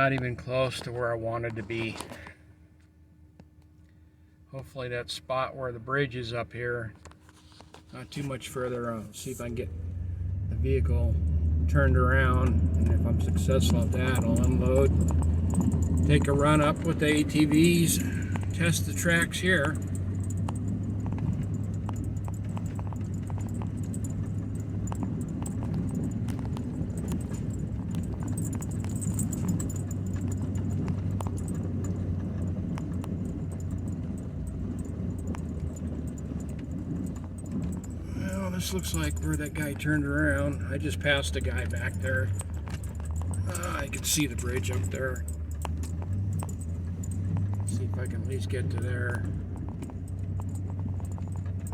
not even close to where I wanted to be. Hopefully that spot where the bridge is up here, not too much further on. See if I can get the vehicle turned around, and if I'm successful at that, I'll unload, take a run up with the ATVs, test the tracks here. This looks like where that guy turned around. I just passed a guy back there. I can see the bridge up there. See if I can at least get to there.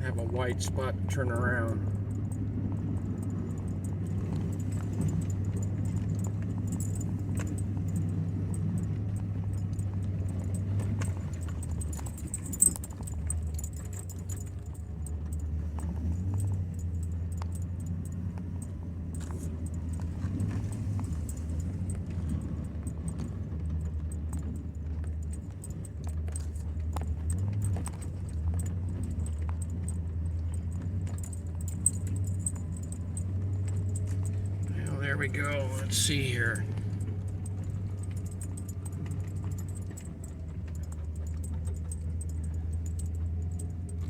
Have a wide spot to turn around. There we go. Let's see here.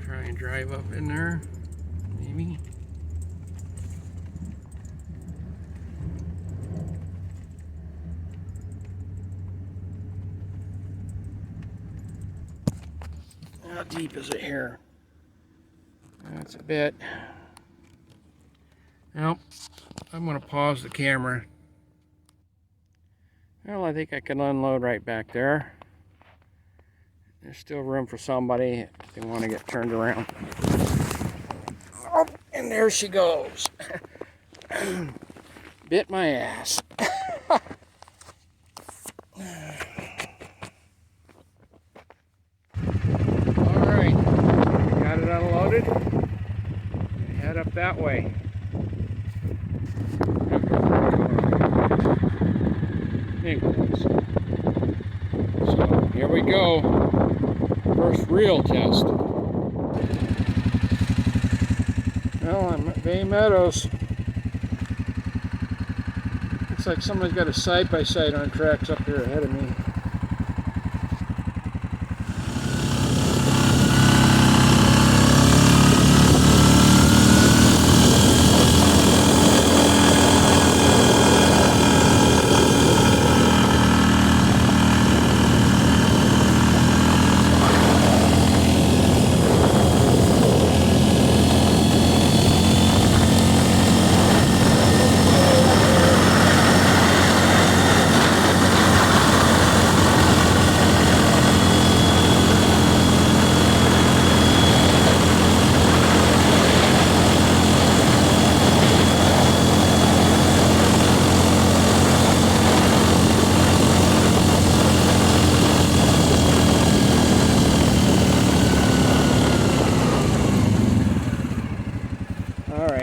Try and drive up in there, maybe. How deep is it here? That's a bit. Nope. I'm going to pause the camera. Well, I think I can unload right back there. There's still room for somebody if they want to get turned around. Oh, and there she goes. Bit my ass. Alright, got it unloaded. Head up that way. So here we go, first real test. Well, I'm at Bay Meadows. Looks like somebody's got a side-by-side on tracks up here ahead of me.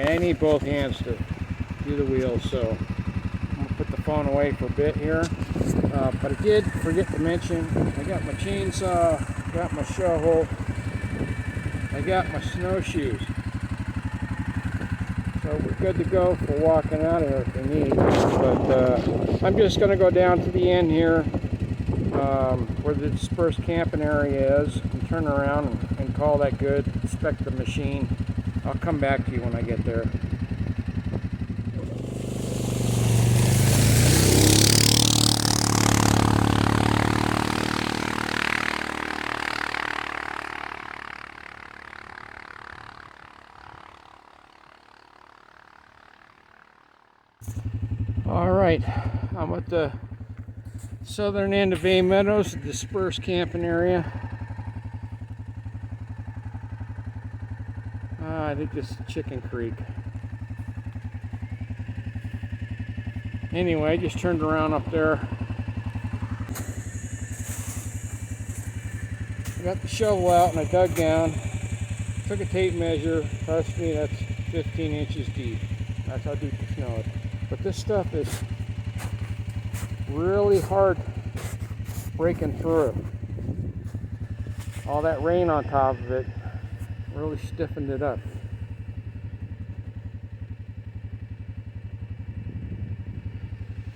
I need both hands to do the wheels, so I'm going to put the phone away for a bit here. But I did forget to mention, I got my chainsaw, got my shovel, I got my snowshoes. So we're good to go for walking out of here if we need. But I'm just going to go down to the end here where the dispersed camping area is and turn around and call that good, inspect the machine. I'll come back to you when I get there. All right, I'm at the southern end of Bay Meadows, the dispersed camping area. I think this is Chicken Creek. Anyway, I just turned around up there. I got the shovel out and I dug down. Took a tape measure. Trust me, that's 15 inches deep. That's how deep the snow is. But this stuff is really hard breaking through. All that rain on top of it really stiffened it up.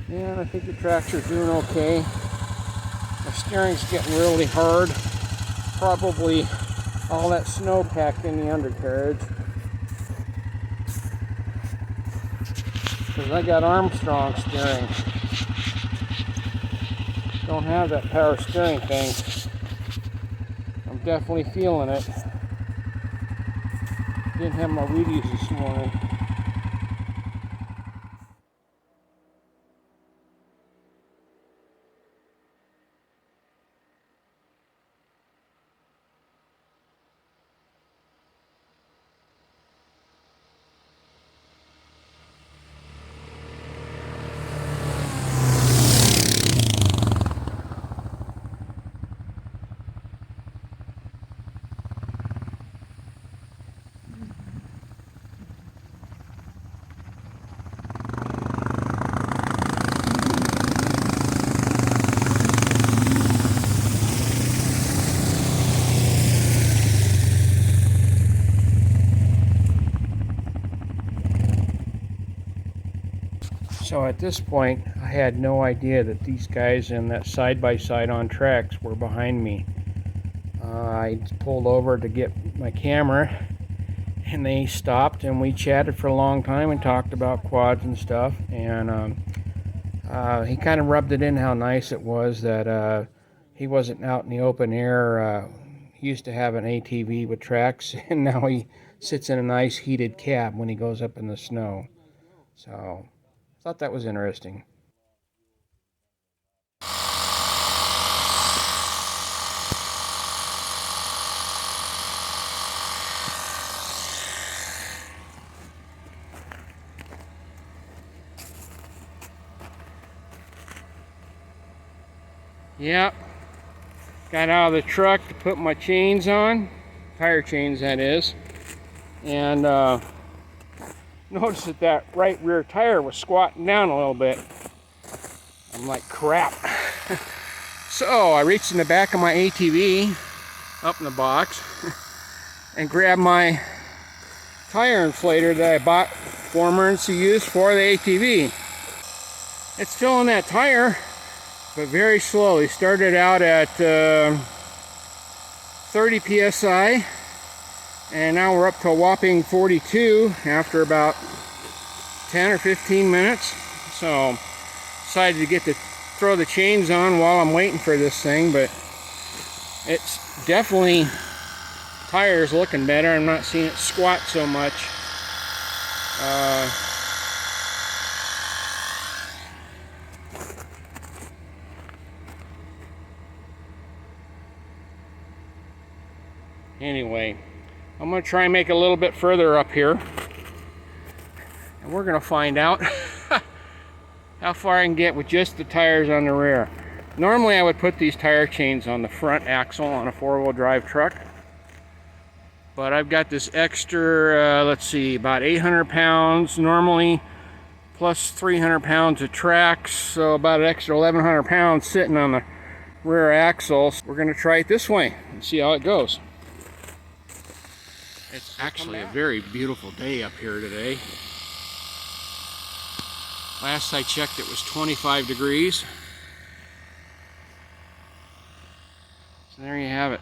And I think the tractor's doing okay. The steering's getting really hard. Probably all that snow packed in the undercarriage. Because I got Armstrong steering. Don't have that power steering thing. I'm definitely feeling it. Didn't have my Wheaties this morning. So at this point, I had no idea that these guys in that side-by-side on tracks were behind me. I pulled over to get my camera, and they stopped, and we chatted for a long time and talked about quads and stuff. And he kind of rubbed it in how nice it was that he wasn't out in the open air. He used to have an ATV with tracks, and now he sits in a nice heated cab when he goes up in the snow. So thought that was interesting. Yep, got out of the truck to put my chains on, tire chains that is, and noticed that that right rear tire was squatting down a little bit. I'm like, crap. So I reached in the back of my ATV, up in the box, and grabbed my tire inflator that I bought for emergency use for the ATV. It's filling that tire, but very slowly. Started out at 30 psi, and now we're up to a whopping 42 after about 10 or 15 minutes. So decided to throw the chains on while I'm waiting for this thing, but it's definitely, tires looking better. I'm not seeing it squat so much. Anyway, I'm going to try and make it a little bit further up here, and we're going to find out how far I can get with just the tires on the rear. Normally I would put these tire chains on the front axle on a four-wheel drive truck, but I've got this extra, let's see, about 800 pounds normally, plus 300 pounds of tracks, so about an extra 1,100 pounds sitting on the rear axle. We're going to try it this way and see how it goes. It's actually a very beautiful day up here today. Last I checked it was 25 degrees. So there you have it.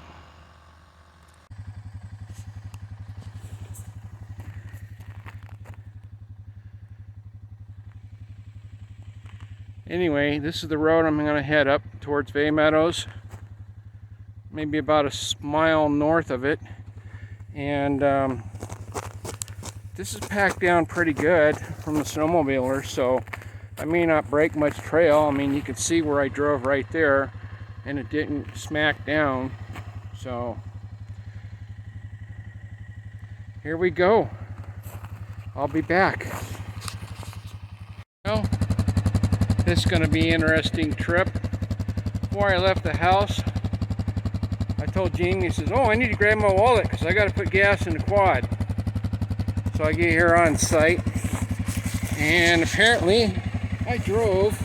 Anyway, this is the road I'm going to head up towards Bay Meadows. Maybe about a mile north of it. And this is packed down pretty good from the snowmobiler, so I may not break much trail. I mean, you can see where I drove right there, and it didn't smack down. So here we go. I'll be back. Well, this is going to be an interesting trip. Before I left the house, I told Jamie, he says, oh, I need to grab my wallet because I got to put gas in the quad. So I get here on site, and apparently I drove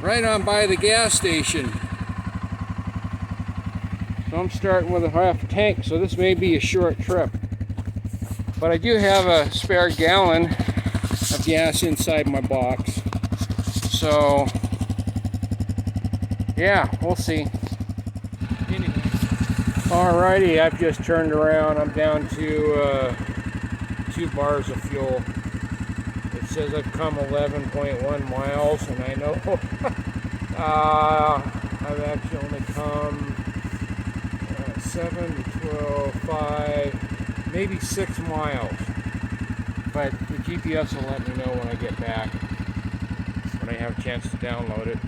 right on by the gas station. So I'm starting with a half tank, so this may be a short trip. But I do have a spare gallon of gas inside my box. So, yeah, we'll see. Anyway. Alrighty, I've just turned around. I'm down to 2 bars of fuel. It says I've come 11.1 miles, and I know I've actually only come 7 to 12, 5, maybe 6 miles. But the GPS will let me know when I get back, when I have a chance to download it.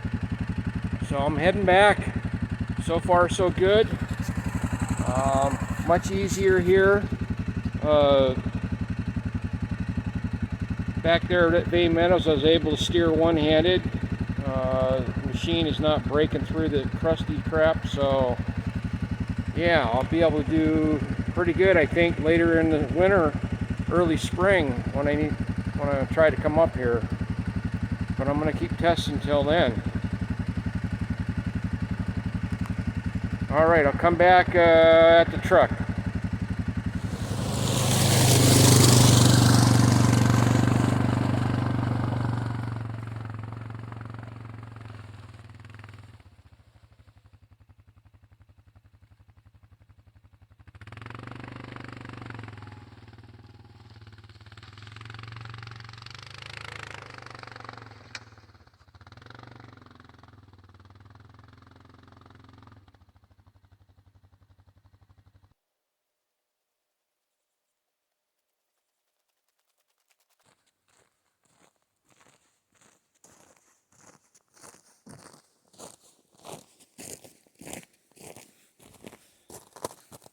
So I'm heading back. So far, so good. Much easier here. Back there at Bay Meadows, I was able to steer one-handed. The machine is not breaking through the crusty crap, so yeah, I'll be able to do pretty good, I think, later in the winter, early spring, when I try to come up here. But I'm going to keep testing till then. All right, I'll come back at the truck.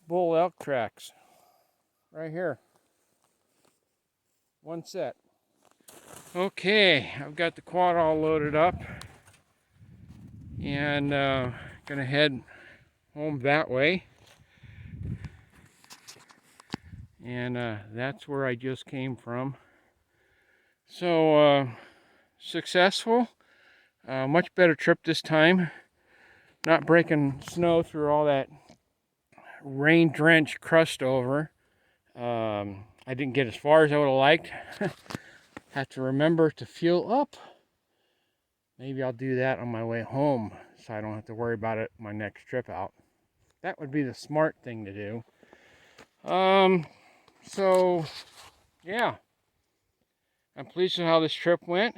Bull elk tracks, right here. One set. Okay, I've got the quad all loaded up, and gonna head home that way. And that's where I just came from. So successful, much better trip this time. Not breaking snow through all that rain-drenched crust over. I didn't get as far as I would have liked. Have to remember to fuel up. Maybe I'll do that on my way home, so I don't have to worry about it my next trip out. That would be the smart thing to do. So yeah, I'm pleased with how this trip went.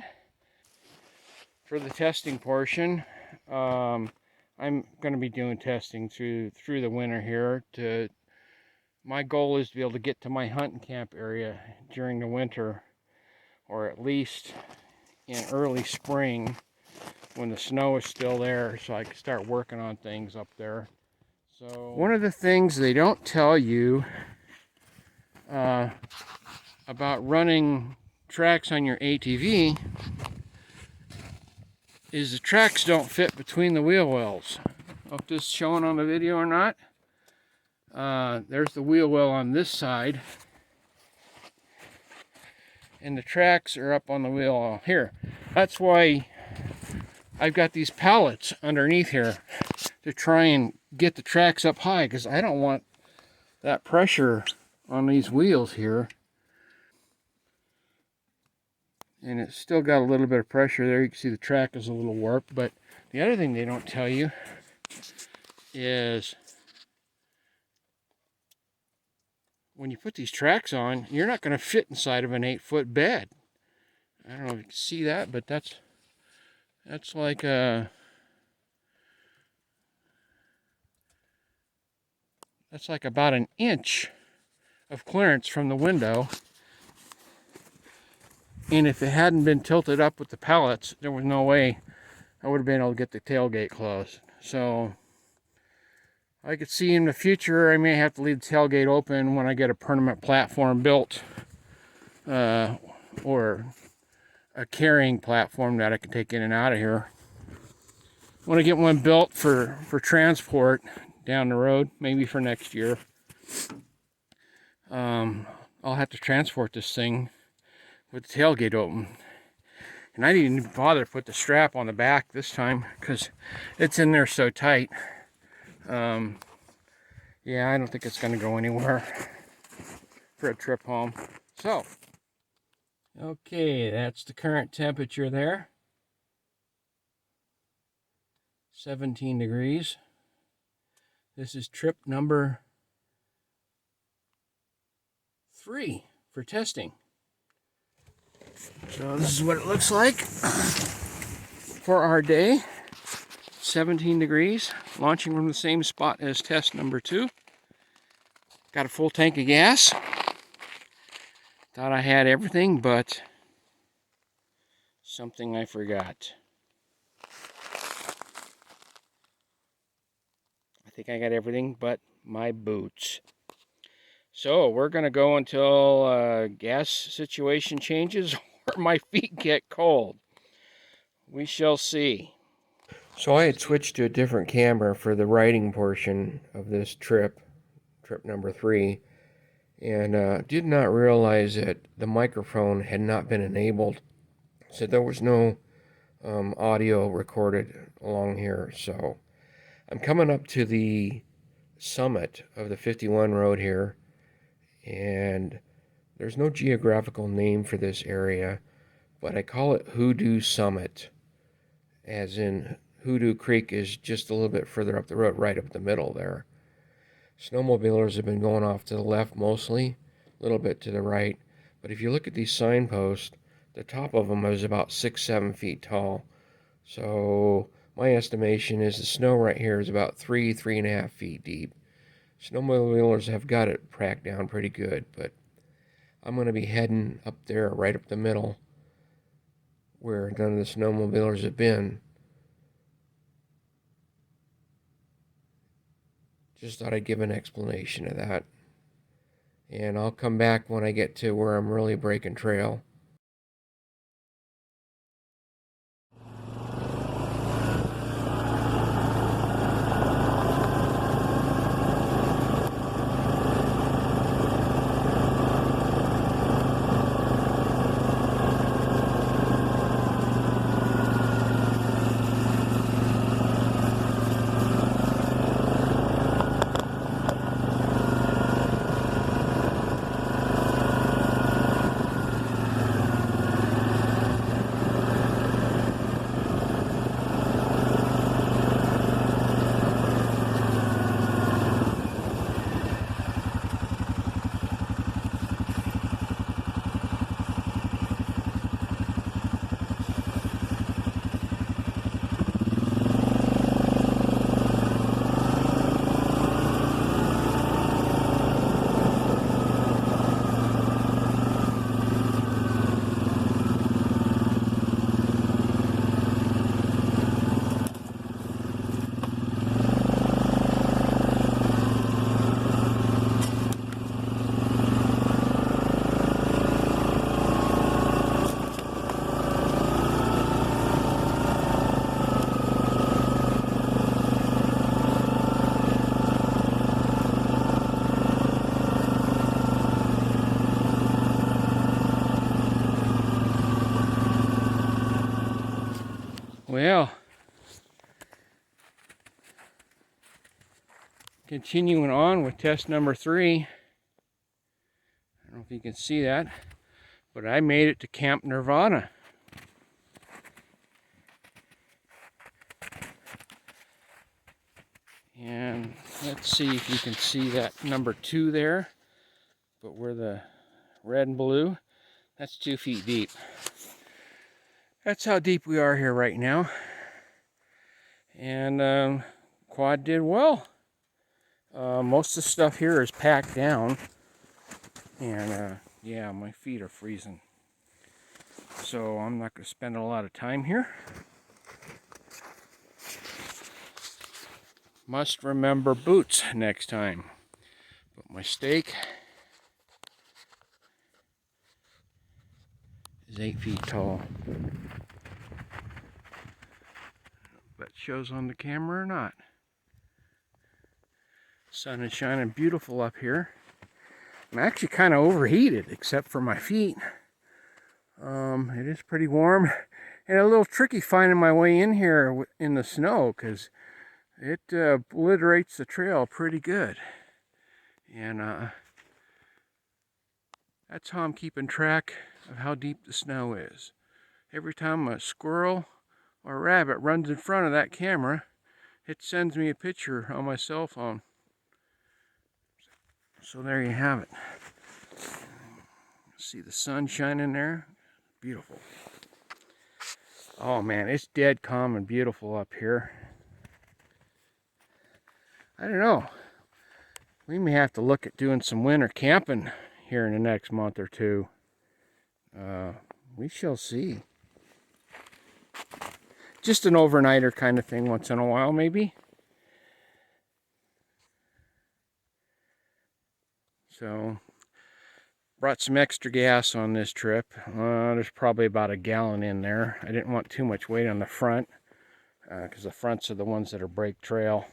For the testing portion, I'm going to be doing testing through the winter here. My goal is to be able to get to my hunting camp area during the winter, or at least in early spring when the snow is still there, so I can start working on things up there. So one of the things they don't tell you about running tracks on your ATV is the tracks don't fit between the wheel wells. I don't know if this is showing on the video or not. There's the wheel well on this side, and the tracks are up on the wheel well here. That's why I've got these pallets underneath here to try and get the tracks up high, because I don't want that pressure on these wheels here. And it's still got a little bit of pressure there. You can see the track is a little warped. But the other thing they don't tell you is when you put these tracks on, you're not going to fit inside of an 8-foot bed. I don't know if you can see that, but that's like a... That's like about an inch of clearance from the window. And if it hadn't been tilted up with the pallets, there was no way I would have been able to get the tailgate closed. So I could see in the future I may have to leave the tailgate open when I get a permanent platform built, or a carrying platform that I can take in and out of here. When I get one built for transport down the road, maybe for next year, I'll have to transport this thing with the tailgate open. And I didn't even bother to put the strap on the back this time because it's in there so tight. Yeah, I don't think it's going to go anywhere for a trip home. So, okay, that's the current temperature there. 17 degrees. This is trip number 3 for testing. So this is what it looks like for our day. 17 degrees, launching from the same spot as test number 2. Got a full tank of gas. Thought I had everything, but something I forgot. I think I got everything but my boots. So we're going to go until gas situation changes or my feet get cold. We shall see. So I had switched to a different camera for the riding portion of this trip number 3, and did not realize that the microphone had not been enabled. So there was no audio recorded along here. So I'm coming up to the summit of the 51 road here, and there's no geographical name for this area, but I call it Hoodoo Summit, as in Hoodoo Creek is just a little bit further up the road, right up the middle there. Snowmobilers have been going off to the left mostly, a little bit to the right, but if you look at these signposts, the top of them is about 6-7 feet tall. So my estimation is the snow right here is about 3.5 feet deep. Snowmobilers have got it packed down pretty good, but I'm going to be heading up there, right up the middle, where none of the snowmobilers have been. Just thought I'd give an explanation of that. And I'll come back when I get to where I'm really breaking trail. Well, continuing on with test number 3. I don't know if you can see that, but I made it to Camp Nirvana. And let's see if you can see that number 2 there, but where the red and blue, that's 2 feet deep. That's how deep we are here right now. And quad did well. Most of the stuff here is packed down. And yeah, my feet are freezing. So I'm not going to spend a lot of time here. Must remember boots next time. But my stake is 8 feet tall. But shows on the camera or not. Sun is shining beautiful up here. I'm actually kind of overheated except for my feet. It is pretty warm. And a little tricky finding my way in here in the snow, because it obliterates the trail pretty good. And that's how I'm keeping track of how deep the snow is. Every time a squirrel or a rabbit runs in front of that camera, it sends me a picture on my cell phone. So there you have it. See the sun shining there? Beautiful. Oh man, it's dead calm and beautiful up here. I don't know. We may have to look at doing some winter camping here in the next month or two. We shall see. Just an overnighter kind of thing once in a while, maybe. So, brought some extra gas on this trip. There's probably about a gallon in there. I didn't want too much weight on the front, because the fronts are the ones that are brake trail.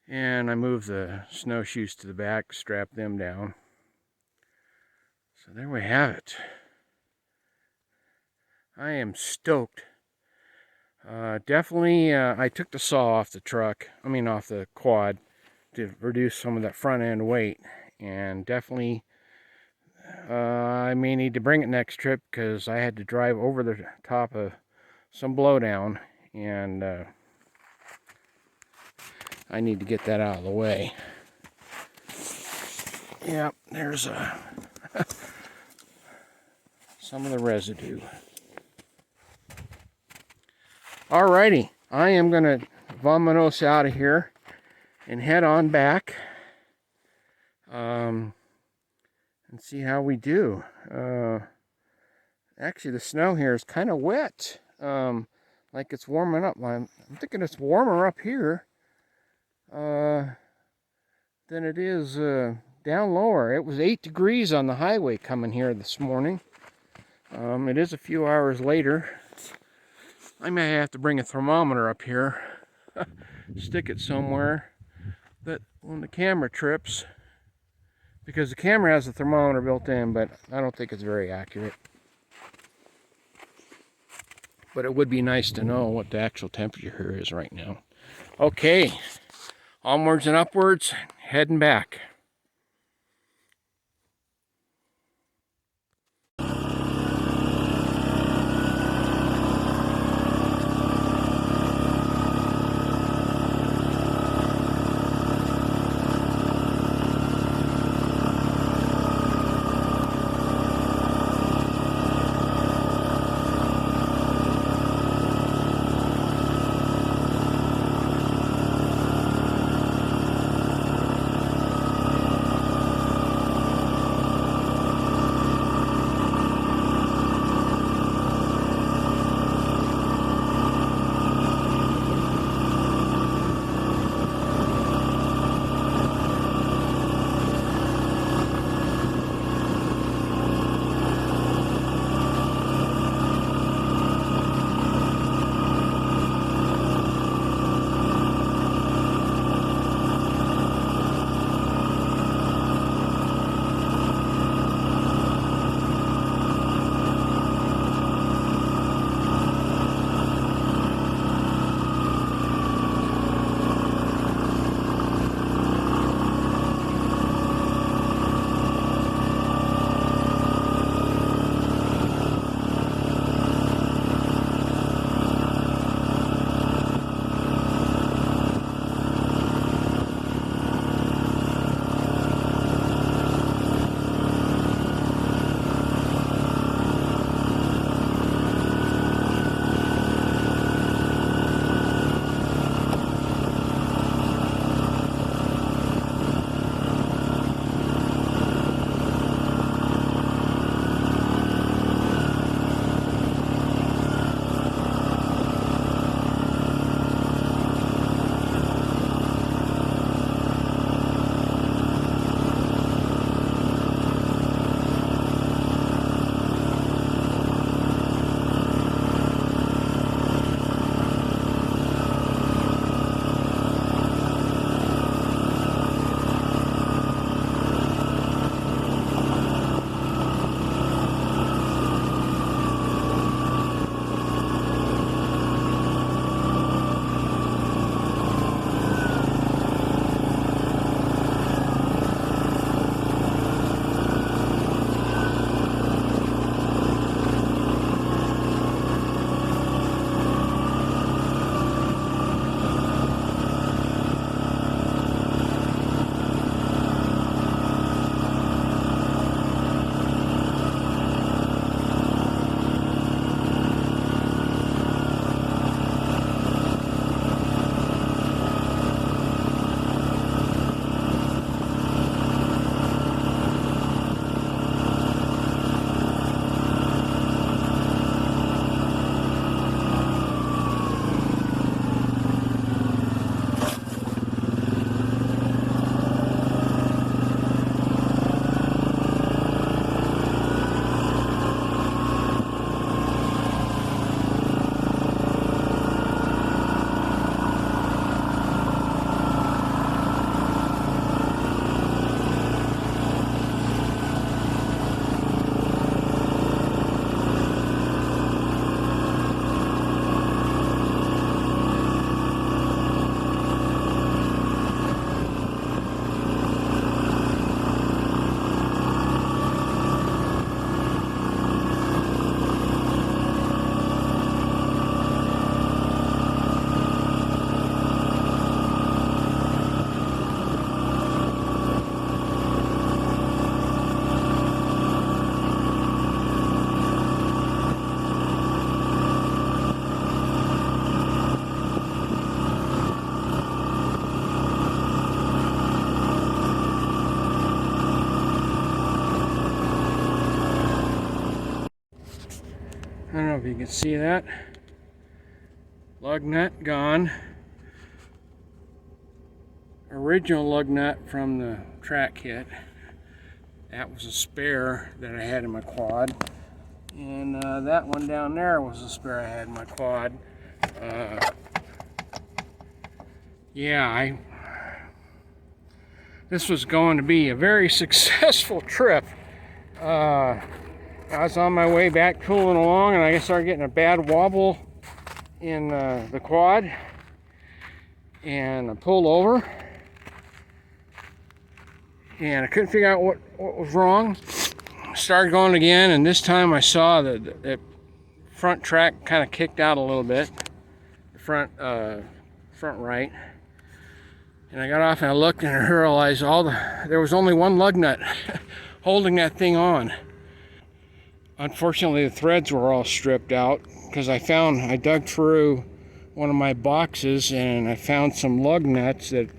And I moved the snowshoes to the back, strapped them down. So there we have it. I am stoked. Definitely, I took the saw off the off the quad, to reduce some of that front end weight. And definitely, I may need to bring it next trip, because I had to drive over the top of some blowdown, and I need to get that out of the way. Yep, there's some of the residue. Alrighty, I am gonna vamonos out of here and head on back, and see how we do. Actually, the snow here is kind of wet, like it's warming up. I'm thinking it's warmer up here than it is down lower. It was 8 degrees on the highway coming here this morning. It is a few hours later. I may have to bring a thermometer up here, stick it somewhere that when the camera trips, because the camera has a thermometer built in, but I don't think it's very accurate. But it would be nice to know what the actual temperature here is right now. Okay, onwards and upwards, heading back. if you can see that. Lug nut gone. Original lug nut from the track kit. That was a spare that I had in my quad. And that one down there was a spare I had in my quad. Yeah, this was going to be a very successful trip. I was on my way back tooling along, and I started getting a bad wobble in the quad, and I pulled over, and I couldn't figure out what was wrong. Started going again, and this time I saw that the front track kind of kicked out a little bit, the front right. And I got off and I looked and I realized there was only one lug nut holding that thing on. Unfortunately, the threads were all stripped out because I dug through one of my boxes and I found some lug nuts that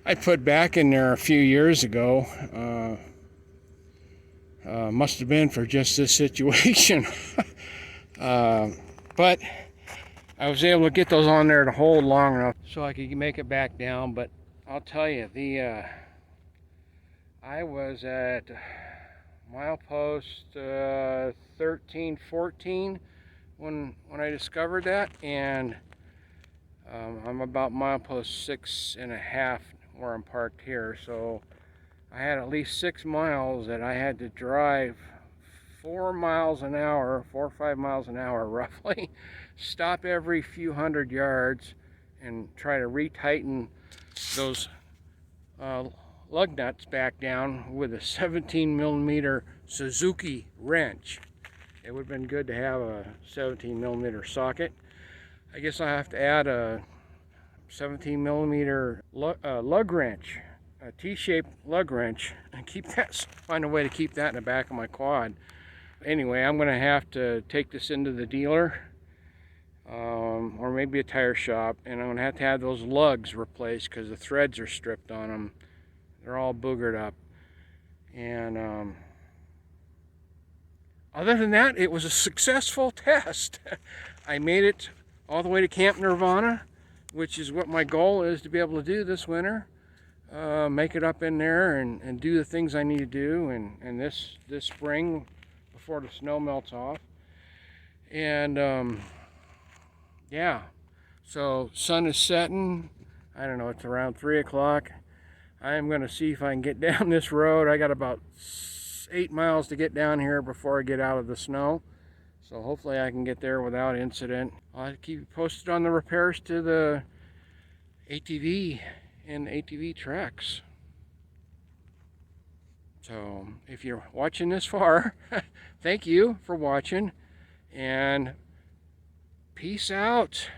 I put back in there a few years ago. Must have been for just this situation. But I was able to get those on there to hold long enough so I could make it back down. But I'll tell you, I was at milepost 13, 14 when I discovered that, and I'm about milepost 6.5 where I'm parked here. So I had at least 6 miles that I had to drive 4 miles an hour, 4 or 5 miles an hour roughly, stop every few hundred yards and try to retighten those lug nuts back down with a 17mm Suzuki wrench. It would have been good to have a 17mm socket. I guess I have to add a 17mm lug wrench, a T-shaped lug wrench, and find a way to keep that in the back of my quad. Anyway, I'm going to have to take this into the dealer, or maybe a tire shop, and I'm going to have those lugs replaced because the threads are stripped on them. They're all boogered up. And other than that, it was a successful test. I made it all the way to Camp Nirvana, which is what my goal is to be able to do this winter. Make it up in there and do the things I need to do and this spring before the snow melts off. And yeah, so sun is setting. I don't know, it's around 3 o'clock. I am going to see if I can get down this road. I got about 8 miles to get down here before I get out of the snow. So hopefully I can get there without incident. I'll have to keep you posted on the repairs to the ATV and ATV tracks. So if you're watching this far, thank you for watching, and peace out.